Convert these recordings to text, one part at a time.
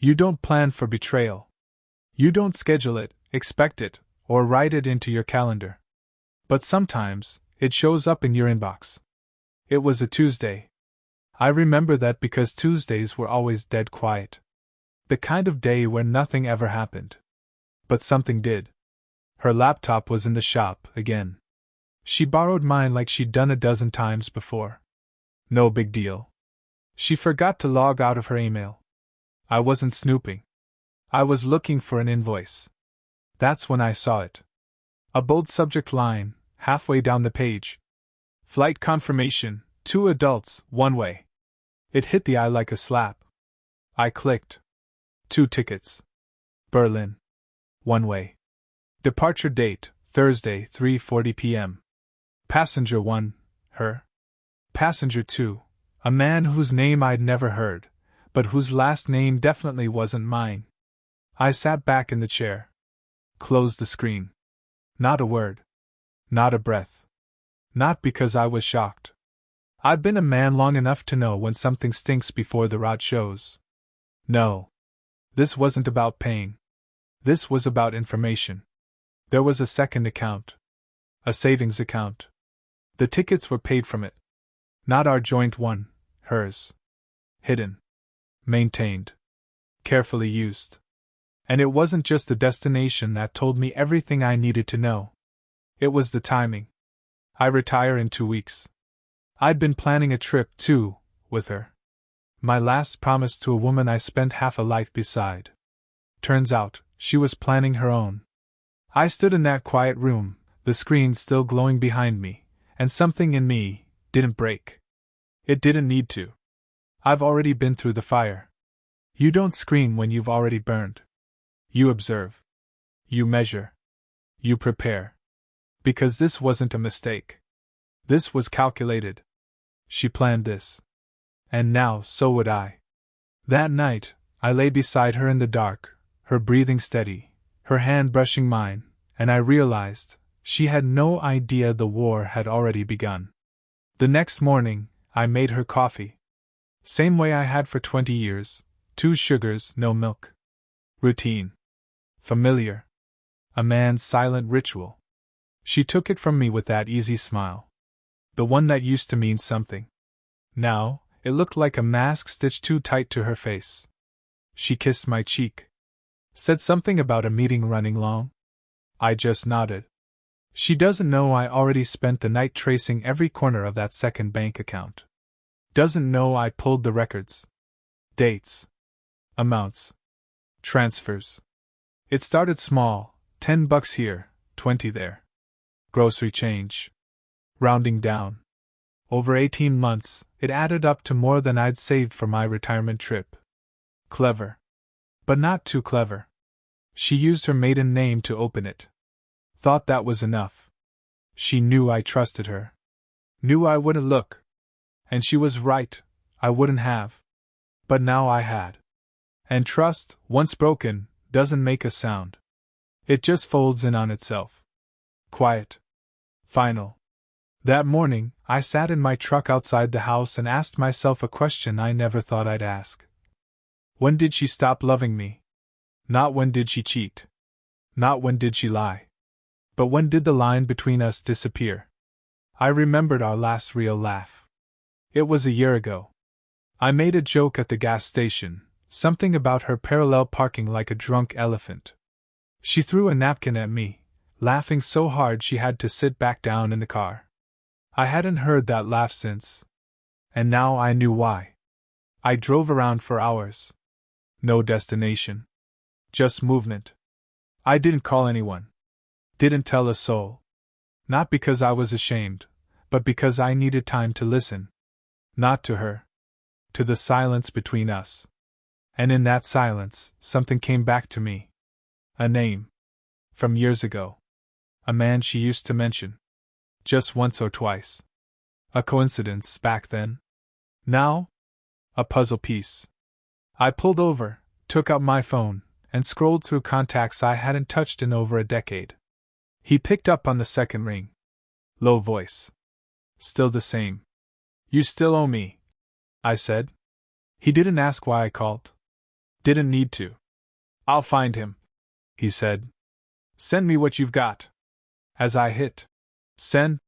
You don't plan for betrayal. You don't schedule it, expect it, or write it into your calendar. But sometimes, it shows up in your inbox. It was a Tuesday. I remember that because Tuesdays were always dead quiet. The kind of day where nothing ever happened. But something did. Her laptop was in the shop, again. She borrowed mine like she'd done a dozen times before. No big deal. She forgot to log out of her email. I wasn't snooping. I was looking for an invoice. That's when I saw it. A bold subject line, halfway down the page. Flight confirmation, 2 adults, one way. It hit the eye like a slap. I clicked. 2 tickets. Berlin. One way. Departure date, Thursday, 3:40 p.m. Passenger 1, her. Passenger 2, a man whose name I'd never heard, but whose last name definitely wasn't mine. I sat back in the chair. Closed the screen. Not a word. Not a breath. Not because I was shocked. I've been a man long enough to know when something stinks before the rot shows. No. This wasn't about pain. This was about information. There was a second account. A savings account. The tickets were paid from it. Not our joint one, hers. Hidden. Maintained. Carefully used. And it wasn't just the destination that told me everything I needed to know. It was the timing. I retire in 2 weeks. I'd been planning a trip, too, with her. My last promise to a woman I spent half a life beside. Turns out, she was planning her own. I stood in that quiet room, the screen still glowing behind me, and something in me didn't break. It didn't need to. I've already been through the fire. You don't scream when you've already burned. You observe. You measure. You prepare. Because this wasn't a mistake. This was calculated. She planned this. And now so would I. That night, I lay beside her in the dark, her breathing steady, her hand brushing mine, and I realized she had no idea the war had already begun. The next morning, I made her coffee. Same way I had for 20 years, 2 sugars, no milk. Routine. Familiar. A man's silent ritual. She took it from me with that easy smile. The one that used to mean something. Now, it looked like a mask stitched too tight to her face. She kissed my cheek. Said something about a meeting running long. I just nodded. She doesn't know I already spent the night tracing every corner of that second bank account. Doesn't know I pulled the records. Dates. Amounts. Transfers. It started small, $10 here, 20 there. Grocery change. Rounding down. Over 18 months, it added up to more than I'd saved for my retirement trip. Clever. But not too clever. She used her maiden name to open it. Thought that was enough. She knew I trusted her. Knew I wouldn't look. And she was right, I wouldn't have. But now I had. And trust, once broken, doesn't make a sound. It just folds in on itself. Quiet. Final. That morning, I sat in my truck outside the house and asked myself a question I never thought I'd ask. When did she stop loving me? Not when did she cheat. Not when did she lie. But when did the line between us disappear? I remembered our last real laugh. It was a year ago. I made a joke at the gas station, something about her parallel parking like a drunk elephant. She threw a napkin at me, laughing so hard she had to sit back down in the car. I hadn't heard that laugh since. And now I knew why. I drove around for hours. No destination. Just movement. I didn't call anyone. Didn't tell a soul. Not because I was ashamed, but because I needed time to listen. Not to her. To the silence between us. And in that silence, something came back to me. A name. From years ago. A man she used to mention. Just once or twice. A coincidence back then. Now? A puzzle piece. I pulled over, took out my phone, and scrolled through contacts I hadn't touched in over a decade. He picked up on the second ring. Low voice. Still the same. You still owe me, I said. He didn't ask why I called. Didn't need to. I'll find him, he said. Send me what you've got. As I hit send,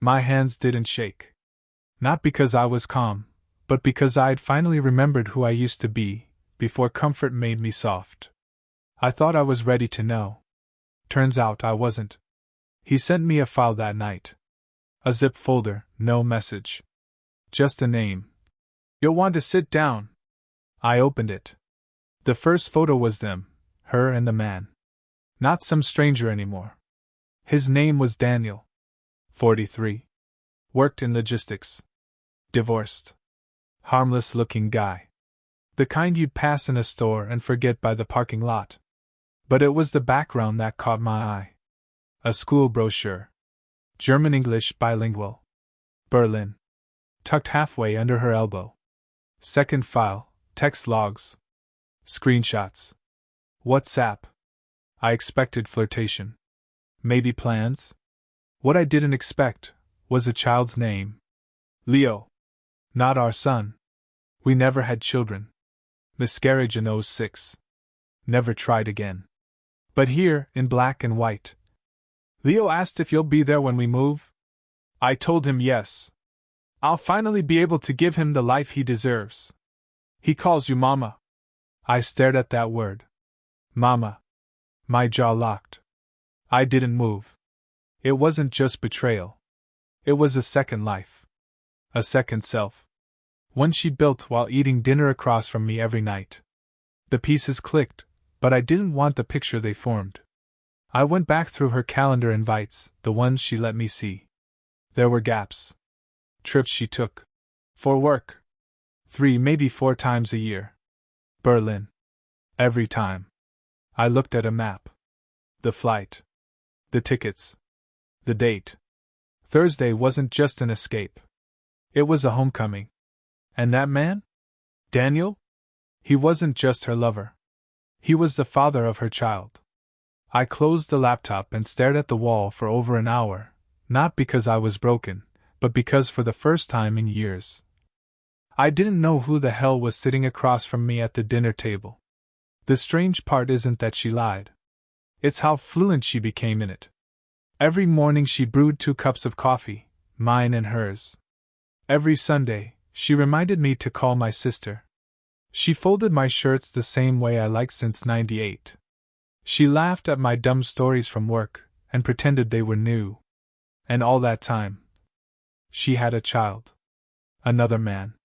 my hands didn't shake. Not because I was calm, but because I'd finally remembered who I used to be, before comfort made me soft. I thought I was ready to know. Turns out I wasn't. He sent me a file that night. A zip folder, no message. Just a name. You'll want to sit down. I opened it. The first photo was them, her and the man. Not some stranger anymore. His name was Daniel. 43. Worked in logistics. Divorced. Harmless-looking guy. The kind you'd pass in a store and forget by the parking lot. But it was the background that caught my eye. A school brochure. German-English bilingual. Berlin. Tucked halfway under her elbow. Second file, text logs. Screenshots. WhatsApp. I expected flirtation. Maybe plans? What I didn't expect was a child's name. Leo. Not our son. We never had children. Miscarriage in '06. Never tried again. But here, in black and white. Leo asked if you'll be there when we move. I told him yes. I'll finally be able to give him the life he deserves. He calls you Mama. I stared at that word. Mama. My jaw locked. I didn't move. It wasn't just betrayal. It was a second life. A second self. One she built while eating dinner across from me every night. The pieces clicked, but I didn't want the picture they formed. I went back through her calendar invites, the ones she let me see. There were gaps. Trips she took. For work. 3, maybe 4 times a year. Berlin. Every time. I looked at a map. The flight. The tickets. The date. Thursday wasn't just an escape. It was a homecoming. And that man? Daniel? He wasn't just her lover. He was the father of her child. I closed the laptop and stared at the wall for over an hour, not because I was broken, but because for the first time in years, I didn't know who the hell was sitting across from me at the dinner table. The strange part isn't that she lied. It's how fluent she became in it. Every morning she brewed 2 cups of coffee, mine and hers. Every Sunday, she reminded me to call my sister. She folded my shirts the same way I liked since '98. She laughed at my dumb stories from work, and pretended they were new. And all that time, she had a child. Another man.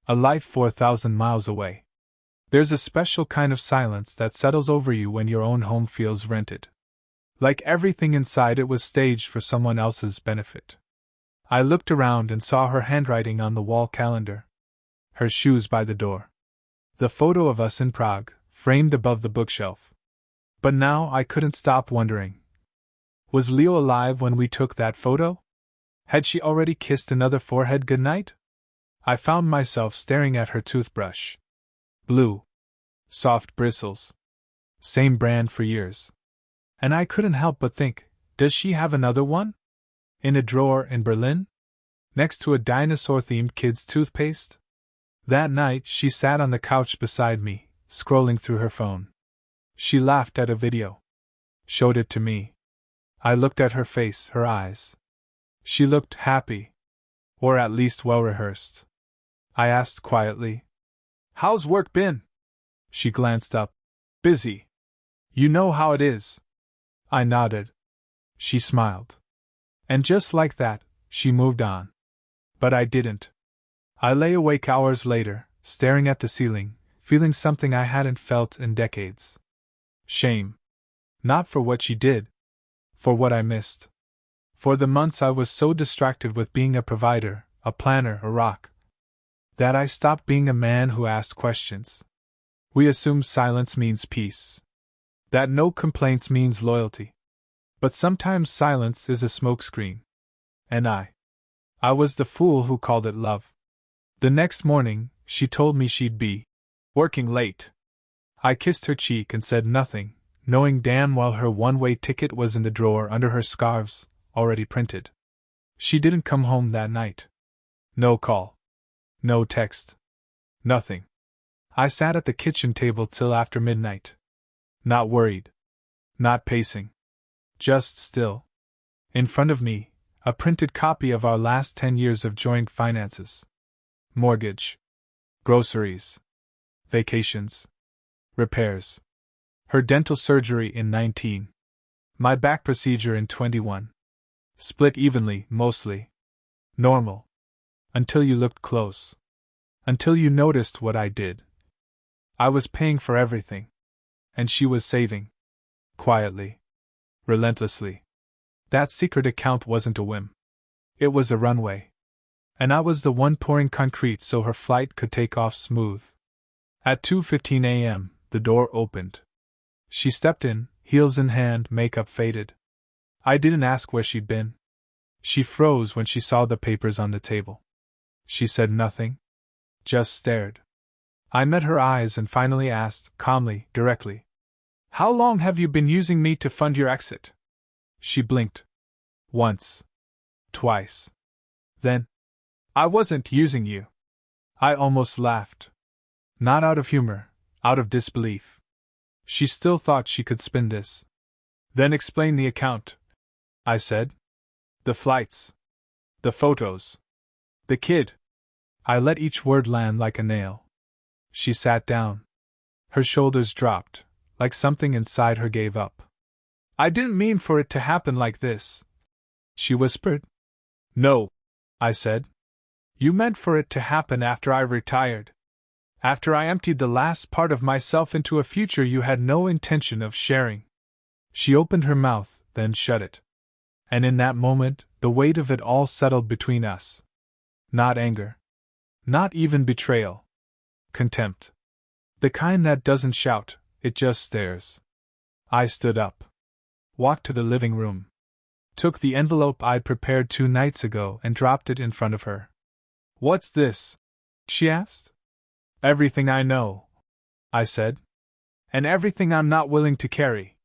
A life 4,000 miles away. There's a special kind of silence that settles over you when your own home feels rented. Like everything inside it was staged for someone else's benefit. I looked around and saw her handwriting on the wall calendar. Her shoes by the door. The photo of us in Prague, framed above the bookshelf. But now I couldn't stop wondering. Was Leo alive when we took that photo? Had she already kissed another forehead goodnight? I found myself staring at her toothbrush. Blue. Soft bristles. Same brand for years. And I couldn't help but think, does she have another one? In a drawer in Berlin? Next to a dinosaur-themed kid's toothpaste? That night she sat on the couch beside me, scrolling through her phone. She laughed at a video. Showed it to me. I looked at her face, her eyes. She looked happy. Or at least well-rehearsed. I asked quietly, "How's work been?" She glanced up. "Busy. You know how it is." I nodded. She smiled. And just like that, she moved on. But I didn't. I lay awake hours later, staring at the ceiling, feeling something I hadn't felt in decades. Shame. Not for what she did. For what I missed. For the months I was so distracted with being a provider, a planner, a rock, that I stopped being a man who asked questions. We assume silence means peace. That no complaints means loyalty. But sometimes silence is a smokescreen. And I was the fool who called it love. The next morning, she told me she'd be working late. I kissed her cheek and said nothing, knowing damn well her one-way ticket was in the drawer under her scarves, already printed. She didn't come home that night. No call. No text. Nothing. I sat at the kitchen table till after midnight. Not worried. Not pacing. Just still. In front of me, a printed copy of our last 10 years of joint finances. Mortgage. Groceries. Vacations. Repairs. Her dental surgery in 19. My back procedure in 21. Split evenly, mostly. Normal. Until you looked close. Until you noticed what I did. I was paying for everything. And she was saving. Quietly. Relentlessly. That secret account wasn't a whim. It was a runway. And I was the one pouring concrete so her flight could take off smooth. At 2:15 a.m., the door opened. She stepped in, heels in hand, makeup faded. I didn't ask where she'd been. She froze when she saw the papers on the table. She said nothing. Just stared. I met her eyes and finally asked, calmly, directly, "How long have you been using me to fund your exit?" She blinked. Once. Twice. Then, "I wasn't using you." I almost laughed. Not out of humor, out of disbelief. She still thought she could spin this. "Then explain the account," I said. "The flights. The photos. The kid." I let each word land like a nail. She sat down. Her shoulders dropped, like something inside her gave up. "I didn't mean for it to happen like this," she whispered. "No," I said. "You meant for it to happen after I retired. After I emptied the last part of myself into a future you had no intention of sharing." She opened her mouth, then shut it. And in that moment, the weight of it all settled between us. Not anger. Not even betrayal. Contempt. The kind that doesn't shout, it just stares. I stood up. Walked to the living room. Took the envelope I'd prepared 2 nights ago and dropped it in front of her. "What's this?" she asked. "Everything I know," I said. "And everything I'm not willing to carry."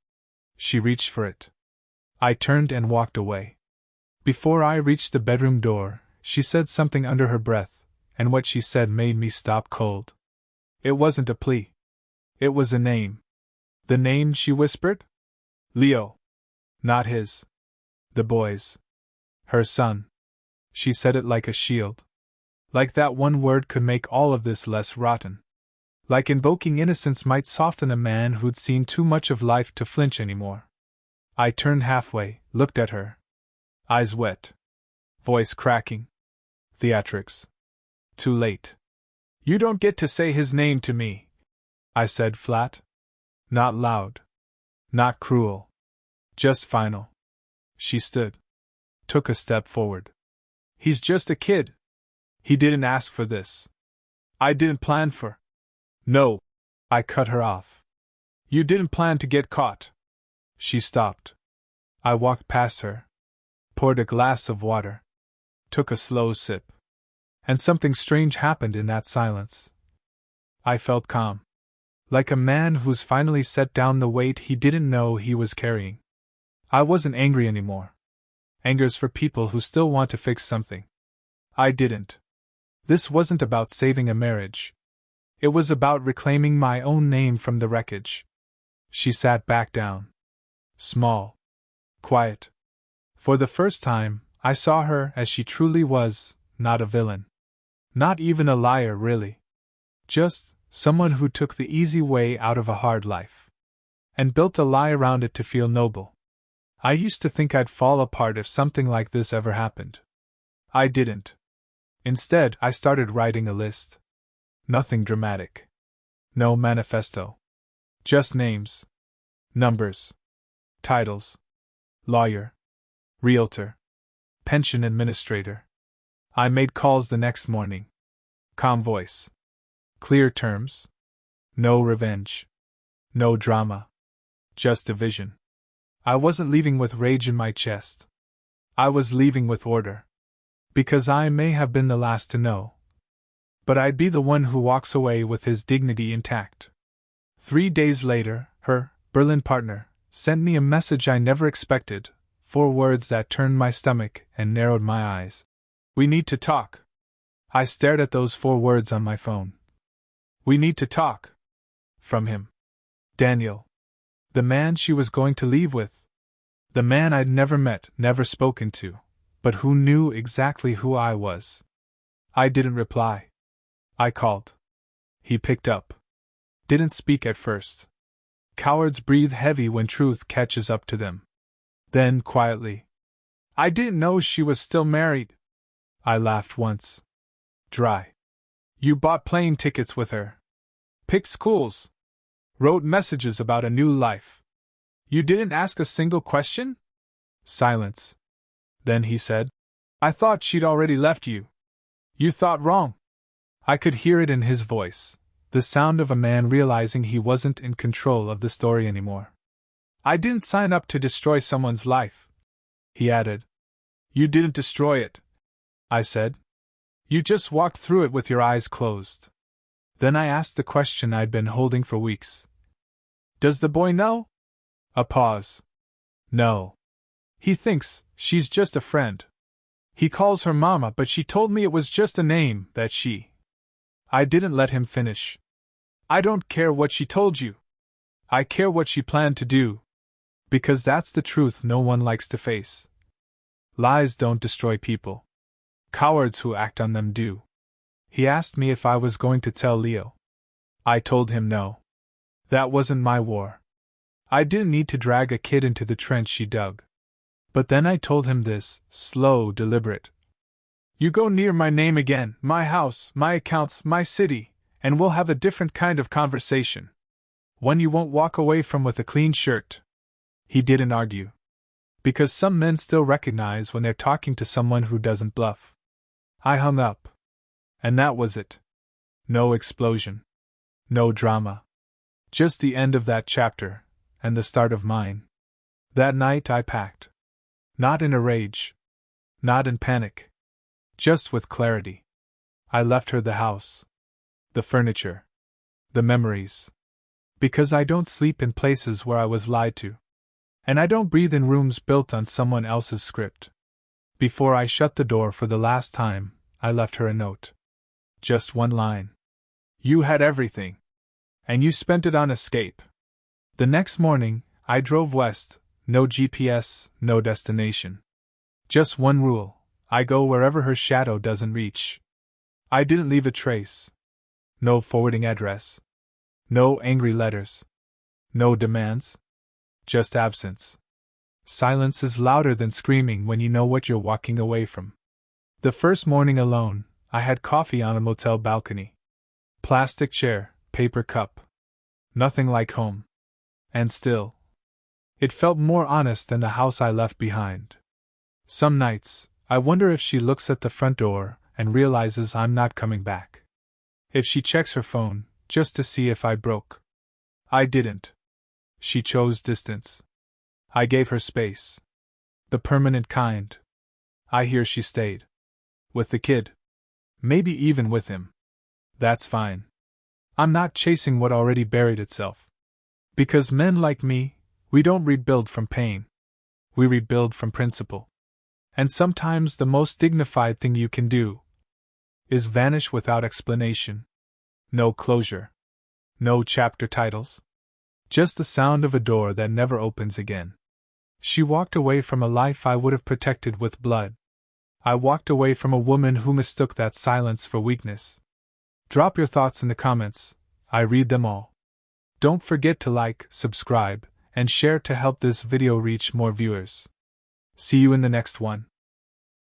She reached for it. I turned and walked away. Before I reached the bedroom door, she said something under her breath, and what she said made me stop cold. It wasn't a plea. It was a name. The name, she whispered? Leo. Not his. The boy's. Her son. She said it like a shield. Like that one word could make all of this less rotten. Like invoking innocence might soften a man who'd seen too much of life to flinch anymore. I turned halfway, looked at her. Eyes wet. Voice cracking. Theatrics. Too late. "You don't get to say his name to me," I said flat. Not loud. Not cruel. Just final. She stood. Took a step forward. "He's just a kid. He didn't ask for this. I didn't plan for—" "No," I cut her off. "You didn't plan to get caught." She stopped. I walked past her. Poured a glass of water. Took a slow sip. And something strange happened in that silence. I felt calm. Like a man who's finally set down the weight he didn't know he was carrying. I wasn't angry anymore. Anger's for people who still want to fix something. I didn't. This wasn't about saving a marriage. It was about reclaiming my own name from the wreckage. She sat back down. Small. Quiet. For the first time, I saw her as she truly was, not a villain. Not even a liar, really. Just someone who took the easy way out of a hard life. And built a lie around it to feel noble. I used to think I'd fall apart if something like this ever happened. I didn't. Instead, I started writing a list. Nothing dramatic. No manifesto. Just names. Numbers. Titles. Lawyer. Realtor. Pension administrator. I made calls the next morning. Calm voice. Clear terms. No revenge. No drama. Just a vision. I wasn't leaving with rage in my chest. I was leaving with order. Because I may have been the last to know. But I'd be the one who walks away with his dignity intact. 3 days later, her Berlin partner sent me a message I never expected, 4 words that turned my stomach and narrowed my eyes. "We need to talk." I stared at those 4 words on my phone. We need to talk. From him. Daniel. The man she was going to leave with. The man I'd never met, never spoken to, but who knew exactly who I was. I didn't reply. I called. He picked up. Didn't speak at first. Cowards breathe heavy when truth catches up to them. Then, quietly. I didn't know she was still married. I laughed once. Dry. You bought plane tickets with her. Picked schools. Wrote messages about a new life. You didn't ask a single question? Silence. Then he said, I thought she'd already left you. You thought wrong. I could hear it in his voice, the sound of a man realizing he wasn't in control of the story anymore. I didn't sign up to destroy someone's life. He added. You didn't destroy it, I said. You just walked through it with your eyes closed. Then I asked the question I'd been holding for weeks. Does the boy know? A pause. No. He thinks she's just a friend. He calls her Mama, but she told me it was just a name that she. I didn't let him finish. I don't care what she told you. I care what she planned to do. Because that's the truth no one likes to face. Lies don't destroy people. Cowards who act on them do. He asked me if I was going to tell Leo. I told him no. That wasn't my war. I didn't need to drag a kid into the trench she dug. But then I told him this, slow, deliberate. You go near my name again, my house, my accounts, my city, and we'll have a different kind of conversation. One you won't walk away from with a clean shirt. He didn't argue. Because some men still recognize when they're talking to someone who doesn't bluff. I hung up. And that was it. No explosion. No drama. Just the end of that chapter, and the start of mine. That night I packed. Not in a rage. Not in panic. Just with clarity. I left her the house. The furniture. The memories. Because I don't sleep in places where I was lied to. And I don't breathe in rooms built on someone else's script. Before I shut the door for the last time, I left her a note. Just one line. You had everything. And you spent it on escape. The next morning, I drove west, no GPS, no destination. Just one rule, I go wherever her shadow doesn't reach. I didn't leave a trace. No forwarding address. No angry letters. No demands. Just absence. Silence is louder than screaming when you know what you're walking away from. The first morning alone, I had coffee on a motel balcony. Plastic chair, paper cup. Nothing like home. And still, it felt more honest than the house I left behind. Some nights, I wonder if she looks at the front door and realizes I'm not coming back. If she checks her phone, just to see if I broke. I didn't. She chose distance. I gave her space. The permanent kind. I hear she stayed. With the kid. Maybe even with him. That's fine. I'm not chasing what already buried itself. Because men like me, we don't rebuild from pain. We rebuild from principle. And sometimes the most dignified thing you can do is vanish without explanation. No closure. No chapter titles. Just the sound of a door that never opens again. She walked away from a life I would have protected with blood. I walked away from a woman who mistook that silence for weakness. Drop your thoughts in the comments. I read them all. Don't forget to like, subscribe, and share to help this video reach more viewers. See you in the next one.